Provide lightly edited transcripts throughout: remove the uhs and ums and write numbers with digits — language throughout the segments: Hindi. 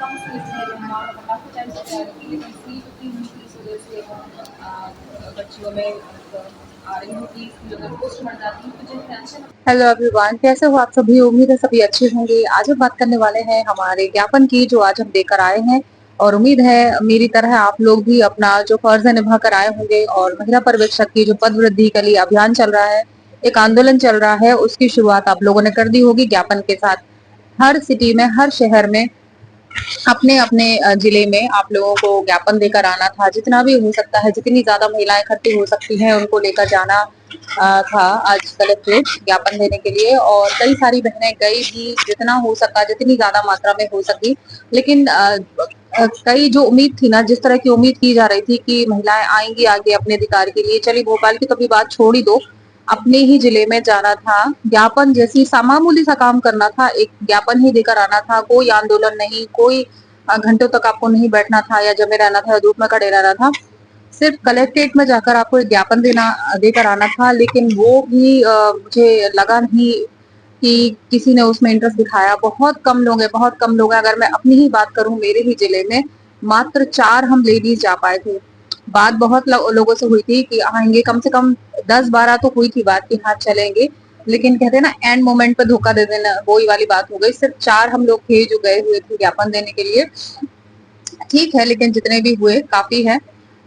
कम सीट्स हैं जो हमारा काफ़ी टाइम से तैयारी की, लेकिन सीट उतनी नहीं थी, इस वजह से बच्चियों में आ रही है कि अगर पोस्ट बढ़ जाती है तो जो टेंशन। हेलो एवरीवन, कैसे हो आप सभी? उम्मीद है सभी अच्छे होंगे। आज हम बात करने वाले हैं हमारे ज्ञापन की, जो आज हम देकर आए हैं, और उम्मीद है मेरी तरह आप लोग भी अपना जो फर्ज है निभा कर आए होंगे। और महिला पर्यवेक्षक की जो पद वृद्धि के लिए अभियान चल रहा है, एक आंदोलन चल रहा है, उसकी शुरुआत आप लोगों ने कर दी होगी ज्ञापन के साथ। हर सिटी में, हर शहर में, अपने अपने जिले में आप लोगों को ज्ञापन देकर आना था। जितना भी हो सकता है, जितनी ज्यादा महिलाएं इकट्ठी हो सकती हैं, उनको लेकर जाना था आज कलेक्ट्रेट ज्ञापन देने के लिए। और कई सारी बहनें गई भी, जितना हो सका, जितनी ज्यादा मात्रा में हो सकी। लेकिन कई जो उम्मीद थी ना, जिस तरह की उम्मीद की जा रही थी कि महिलाएं आएंगी आगे अपने अधिकार के लिए, चलिए भोपाल की कभी बात छोड़ ही दो, अपने ही जिले में जाना था, ज्ञापन जैसी मामूली सा काम करना था, एक ज्ञापन ही देकर आना था। कोई आंदोलन नहीं, कोई घंटों तक आपको नहीं बैठना था या जमे रहना था, धूप में खड़े रहना था। सिर्फ कलेक्ट्रेट में जाकर आपको एक ज्ञापन देकर आना था। लेकिन वो भी मुझे लगा नहीं कि किसी ने उसमें इंटरेस्ट दिखाया। बहुत कम लोग हैं, बहुत कम लोग हैं। अगर मैं अपनी ही बात करूं, मेरे ही जिले में मात्र 4 हम लेडीज जा पाए थे। बात बहुत लोगों से हुई थी कि आएंगे, कम से कम 10-12 तो हुई थी बात कि हाँ चलेंगे। लेकिन कहते हैं ना, एंड मोमेंट पे धोखा दे देना, वही वाली बात हो गई। सिर्फ 4 हम लोग थे जो गए हुए थे ज्ञापन देने के लिए। ठीक है, लेकिन जितने भी हुए काफी है।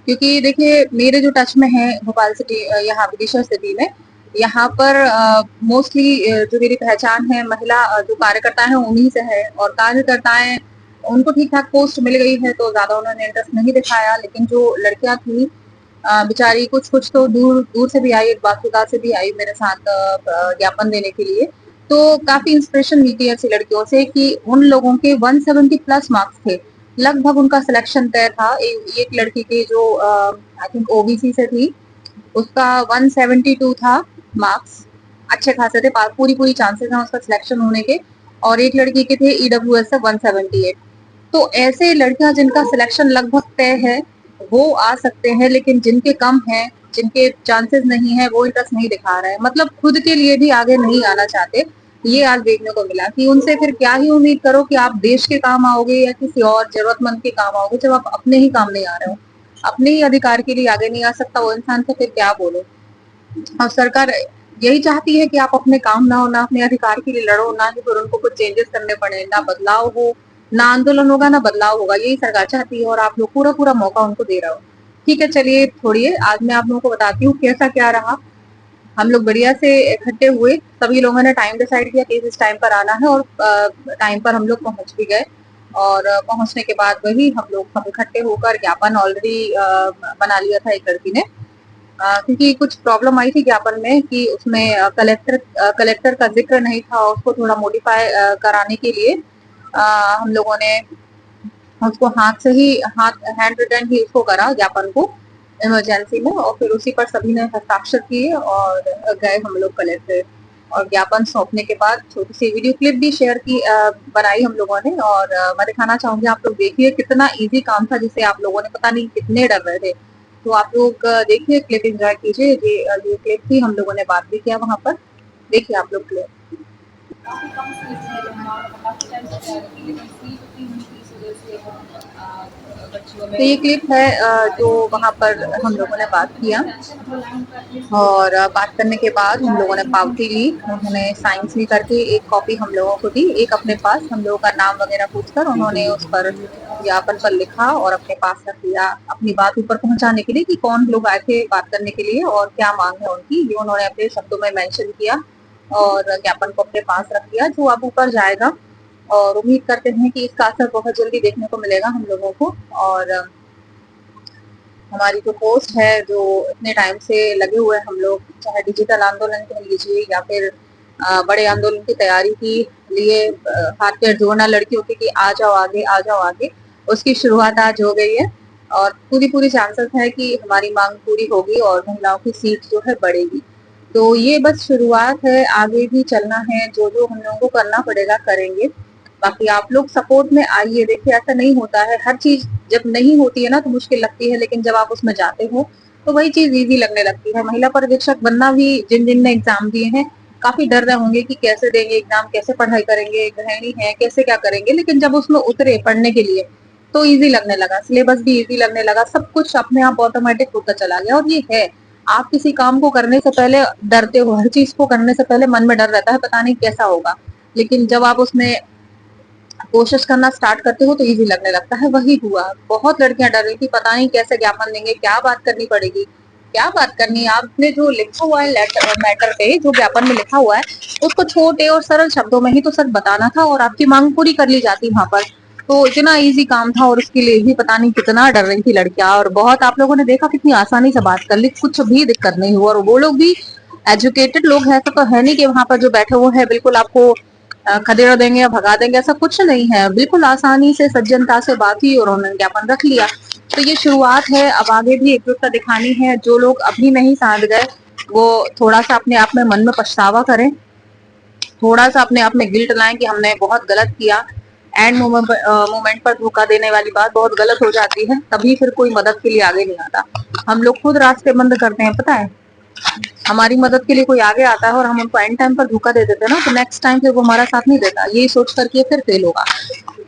क्योंकि देखिए, मेरे जो टच में है भोपाल सिटी, यहाँ विदिशा सिटी में, यहाँ पर मोस्टली जो मेरी पहचान है, महिला जो कार्यकर्ता है उन्हीं से है। और कार्यकर्ताएं, उनको ठीक ठाक पोस्ट मिल गई है तो ज्यादा उन्होंने इंटरेस्ट नहीं दिखाया। लेकिन जो लड़कियां थी बेचारी, कुछ कुछ तो दूर दूर से भी आई, एक बासुदा से भी आई मेरे साथ ज्ञापन देने के लिए। तो काफी इंस्पिरेशन मिलती है ऐसी लड़कियों से कि उन लोगों के 170 प्लस मार्क्स थे। लगभग उनका सिलेक्शन तय था। एक लड़की के जो आई थिंक ओबीसी से थी, उसका 172 था मार्क्स, अच्छे खासे थे, पूरी पूरी चांसेस हैं उसका सिलेक्शन होने के। और एक लड़की के थे ईडब्ल्यूएस से 178। तो ऐसे लड़कियां जिनका सिलेक्शन लगभग तय है, वो आ सकते हैं। लेकिन जिनके कम हैं, जिनके चांसेस नहीं है, वो इंटरेस्ट नहीं दिखा रहे हैं, मतलब खुद के लिए भी आगे नहीं आना चाहते। ये आज देखने को मिला कि उनसे फिर क्या ही उम्मीद करो कि आप देश के काम आओगे या किसी और जरूरतमंद के काम आओगे, जब आप अपने ही काम नहीं आ रहे हो, अपने ही अधिकार के लिए आगे नहीं आ सकता वो इंसान, तो फिर क्या बोलो। और सरकार यही चाहती है कि आप अपने काम ना हो, ना अपने अधिकार के लिए लड़ो, ना ही फिर उनको कुछ चेंजेस करने पड़े, ना बदलाव हो, ना आंदोलन होगा, ना बदलाव होगा। यही सरकार चाहती है और आप लोग पूरा पूरा मौका उनको दे रहे हो। ठीक है, चलिए छोड़िए, आज मैं आप लोगों को बताती हूँ कैसा क्या रहा। हम लोग बढ़िया से इकट्ठे हुए, सभी लोगों ने टाइम डिसाइड किया कि इस टाइम पर आना है, और टाइम पर हम लोग पहुंच भी गए। और पहुंचने के बाद वही हम लोग सब इकट्ठे होकर ज्ञापन ऑलरेडी बना लिया था एक लड़की ने। क्योंकि कुछ प्रॉब्लम आई थी ज्ञापन में कि उसमें कलेक्टर का जिक्र नहीं था। उसको थोड़ा मॉडिफाई कराने के लिए हम लोगों ने उसको हाथ से ही, हाथ हैंड रिटन ही उसको करा ज्ञापन को इमरजेंसी में। और फिर उसी पर सभी ने हस्ताक्षर किए और गए हम लोग कलेक्टर। और ज्ञापन सौंपने के बाद छोटी सी वीडियो क्लिप भी शेयर की, बनाई हम लोगों ने। और मैं दिखाना चाहूंगी, आप लोग देखिए कितना इजी काम था, जिसे आप लोगों ने पता नहीं कितने डर रहे थे। तो आप लोग देखिए, क्लिप एंजॉय कीजिए। ये क्लिप थी, हम लोगों ने बात भी किया वहां पर। देखिए आप लोग क्लिप। काफ़ी कम सीट्स हैं जो हमारा काफ़ी टाइम से तैयारी की, लेकिन सीट उतनी नहीं थी, इस वजह से बच्चियों में। तो ये क्लिप है जो वहां पर हम लोगों ने बात किया। और बात करने के बाद हम लोगों ने पावती ली, उन्होंने साइन सी करके एक कॉपी हम लोगों को दी, एक अपने पास, हम लोगों का नाम वगैरह पूछकर उन्होंने उस पर ज्ञापन पर लिखा और अपने पास रख लिया, अपनी बात ऊपर पहुंचाने के लिए कि कौन लोग आए थे बात करने के लिए और क्या मांग है उनकी, ये उन्होंने अपने शब्दों में मेंशन किया। और ज्ञापन को अपने पास रख लिया, जो अब ऊपर जाएगा। और उम्मीद करते हैं कि इसका असर बहुत जल्दी देखने को मिलेगा हम लोगों को। और हमारी जो पोस्ट है, जो इतने टाइम से लगे हुए हम लोग, चाहे डिजिटल आंदोलन कह लीजिए या फिर बड़े आंदोलन की तैयारी के लिए हाथ पैर जोड़ना लड़कियों के कि आ जाओ आगे, आ जाओ आगे, उसकी शुरुआत आज हो गई है। और पूरी पूरी चांसेस है कि हमारी मांग पूरी होगी और महिलाओं की सीट जो है बढ़ेगी। तो ये बस शुरुआत है, आगे भी चलना है, जो जो हम लोगों को करना पड़ेगा करेंगे। बाकी आप लोग सपोर्ट में आइए। देखिए, ऐसा नहीं होता है, हर चीज जब नहीं होती है ना तो मुश्किल लगती है, लेकिन जब आप उसमें जाते हो तो वही चीज इजी लगने लगती है। महिला पर्यवेक्षक बनना भी, जिन जिन ने एग्जाम दिए हैं, काफी डर रहे होंगे कि कैसे देंगे एग्जाम, कैसे पढ़ाई करेंगे, गृहिणी है कैसे क्या करेंगे, लेकिन जब उसमें उतरे पढ़ने के लिए तो इजी लगने लगा, सिलेबस भी इजी लगने लगा, सब कुछ अपने आप ऑटोमेटिक होता चला गया। और ये है, आप किसी काम को करने से पहले डरते हो, हर चीज को करने से पहले मन में डर रहता है, पता नहीं कैसा होगा, लेकिन जब आप उसमें कोशिश करना स्टार्ट करते हो तो इजी लगने लगता है। वही हुआ, बहुत लड़कियां डर रही थी, पता नहीं कैसे ज्ञापन देंगे, क्या बात करनी पड़ेगी, क्या बात करनी है। आपने जो लिखा हुआ है लेटर मैटर पे, जो ज्ञापन में लिखा हुआ है, उसको छोटे और सरल शब्दों में ही तो सर बताना था और आपकी मांग पूरी कर ली जाती वहां पर। तो इतना इजी काम था और उसके लिए भी पता नहीं कितना डर रही थी लड़कियां। और बहुत आप लोगों ने देखा कितनी आसानी से बात कर ली, कुछ भी दिक्कत नहीं हुआ। और वो लोग भी एजुकेटेड लोग हैं, तो है नहीं कि वहां पर जो बैठे हुए हैं बिल्कुल आपको खदेड़ देंगे या भगा देंगे, ऐसा कुछ नहीं है। बिल्कुल आसानी से सज्जनता से बात की और उन्होंने ज्ञापन रख लिया। तो ये शुरुआत है, अब आगे भी एकजुटता दिखानी है। जो लोग अभी नहीं साध गए वो थोड़ा सा अपने आप में मन में पछतावा करें, थोड़ा सा अपने आप में गिल्ट लाएं कि हमने बहुत गलत किया। एंड मोमेंट पर धोखा देने वाली बात बहुत गलत हो जाती है, तभी फिर कोई मदद के लिए आगे नहीं आता। हम लोग खुद रास्ते बंद करते हैं, पता है। हमारी मदद के लिए कोई आगे आता है और हम उनको एंड टाइम पर धोखा दे देते हैं ना, तो नेक्स्ट टाइम फिर वो हमारा साथ नहीं देता, यही सोच करके फिर फेल होगा,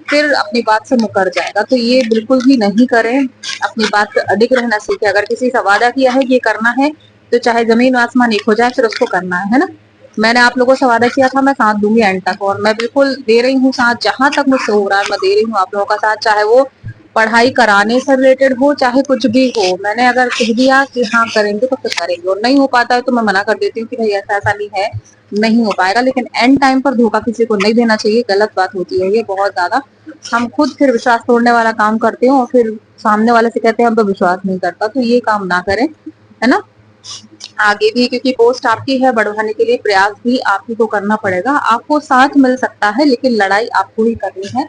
फिर अपनी बात से मुकर जाएगा। तो ये बिल्कुल भी नहीं करें, अपनी बात पर अडिग रहना सीखे। अगर किसी से वादा किया है ये करना है, तो चाहे जमीन आसमान एक हो जाए, फिर उसको करना है ना। मैंने आप लोगों से वादा किया था मैं साथ दूंगी एंड तक, और मैं बिल्कुल दे रही हूँ साथ, जहां तक मुझसे हो रहा है मैं दे रही हूँ आप लोगों का साथ, चाहे वो पढ़ाई कराने से रिलेटेड हो चाहे कुछ भी हो। मैंने अगर कह दिया कि हाँ करेंगे तो फिर करेंगे, और नहीं हो पाता है तो मैं मना कर देती हूँ कि भाई ऐसा ऐसा नहीं है, नहीं हो पाएगा। लेकिन एंड टाइम पर धोखा किसी को नहीं देना चाहिए, गलत बात होती है ये बहुत ज्यादा। हम खुद फिर विश्वास तोड़ने वाला काम करते हो और फिर सामने वाले से कहते हैं हम तो विश्वास नहीं करता, तो ये काम ना करें, है ना। आगे भी क्योंकि पोस्ट आपकी है, बढ़वाने के लिए प्रयास भी आप ही को करना पड़ेगा। आपको साथ मिल सकता है लेकिन लड़ाई आपको ही करनी है,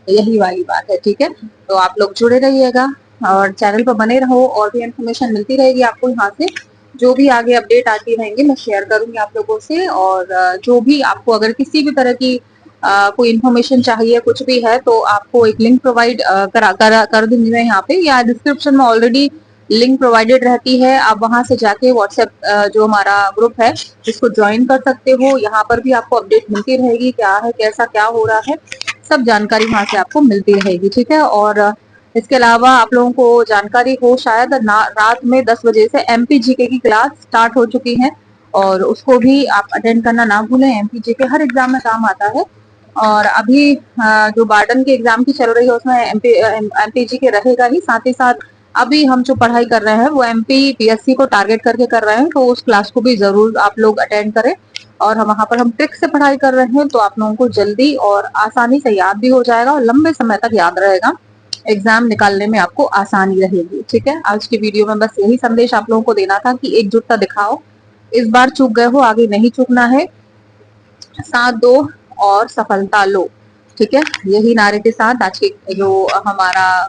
यही वाली बात है, ठीक है। तो आप लोग जुड़े रहिएगा और चैनल पर बने रहो, और भी इन्फॉर्मेशन मिलती रहेगी आपको यहाँ से। जो भी आगे अपडेट आती रहेंगी मैं शेयर करूंगी आप लोगों से। और जो भी आपको अगर किसी भी तरह की कोई इन्फॉर्मेशन चाहिए, कुछ भी है, तो आपको एक लिंक प्रोवाइड कर दूंगी मैं यहाँ पे, या डिस्क्रिप्शन में ऑलरेडी लिंक प्रोवाइडेड रहती है। आप वहां से जाके व्हाट्सएप जो हमारा ग्रुप है इसको ज्वाइन कर सकते हो। यहाँ पर भी आपको अपडेट मिलती रहेगी, क्या है कैसा क्या हो रहा है, सब जानकारी वहां से आपको मिलती रहेगी, ठीक है। और इसके अलावा आप लोगों को जानकारी हो शायद रात में 10 बजे से एमपी जीके की क्लास स्टार्ट हो चुकी है, और उसको भी आप अटेंड करना ना भूलें। एमपी जीके हर एग्जाम में काम आता है। और अभी जो बार्डन के एग्जाम की चल रही है उसमें एमपी जीके रहेगा ही, साथ ही साथ अभी हम जो पढ़ाई कर रहे हैं वो एमपी पीएससी को टारगेट करके कर रहे हैं, तो उस क्लास को भी जरूर आप लोग अटेंड करें। और हम वहां पर हम ट्रिक से पढ़ाई कर रहे हैं, तो आप लोगों को जल्दी और आसानी से याद भी हो जाएगा और लंबे समय तक याद रहेगा, एग्जाम निकालने में आपको आसानी रहेगी, ठीक है। आज की वीडियो में बस यही संदेश आप लोगों को देना था कि एकजुटता दिखाओ, इस बार चूक गए हो आगे नहीं चूकना है, साथ दो और सफलता लो, ठीक है। यही नारे के साथ आज की जो हमारा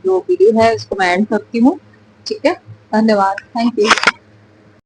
जो वीडियो है इसको मैं एंड करती हूँ, ठीक है। धन्यवाद, थैंक यू।